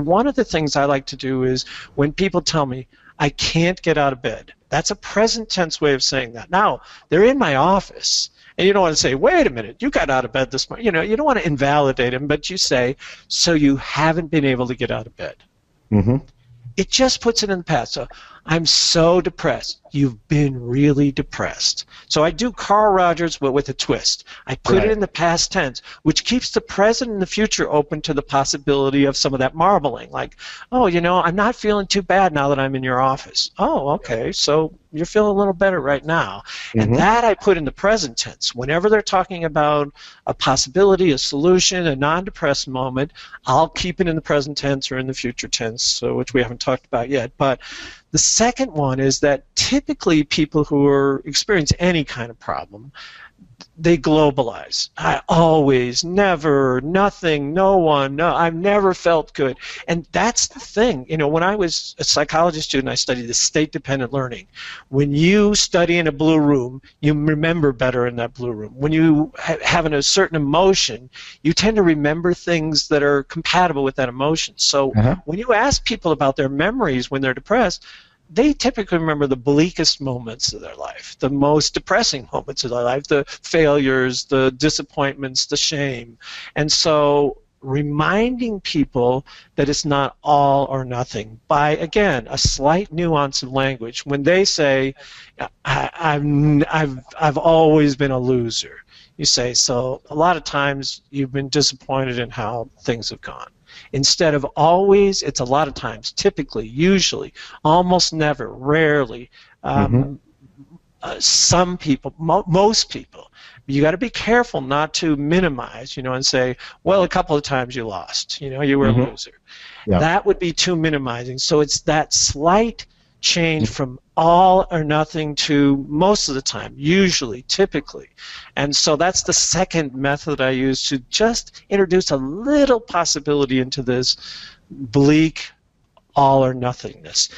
One of the things I like to do is when people tell me, I can't get out of bed. That's a present tense way of saying that. Now, they're in my office, and you don't want to say, wait a minute, you got out of bed this morning. You know, you don't want to invalidate them, but you say, so you haven't been able to get out of bed. Mm-hmm. It just puts it in the past. So I'm so depressed. You've been really depressed. So I do Carl Rogers but with a twist. I put it in the past tense, which keeps the present and the future open to the possibility of some of that marbling. Like, oh, you know, I'm not feeling too bad now that I'm in your office. Oh, okay, so you're feeling a little better right now. Mm-hmm. And that I put in the present tense. Whenever they're talking about a possibility, a solution, a non-depressed moment, I'll keep it in the present tense or in the future tense, which we haven't talked about yet. But the second one is that typically people who are experiencing any kind of problem, they globalize. I always, never, nothing, no one, no, I've never felt good. And that's the thing. You know, when I was a psychology student, I studied the state-dependent learning. When you study in a blue room, you remember better in that blue room. When you have a certain emotion, you tend to remember things that are compatible with that emotion. So when you ask people about their memories when they're depressed, they typically remember the bleakest moments of their life, the most depressing moments of their life, the failures, the disappointments, the shame. And so reminding people that it's not all or nothing by, again, a slight nuance of language. When they say, I've always been a loser, you say, so a lot of times you've been disappointed in how things have gone. Instead of always, it's a lot of times, typically, usually, almost never, rarely, some people, most people. You got to be careful not to minimize, you know, and say, well, a couple of times you lost, you know, you were a loser. Yeah. That would be too minimizing. So it's that slight change from all or nothing to most of the time, usually, typically. And so that's the second method I use to just introduce a little possibility into this bleak all or nothingness.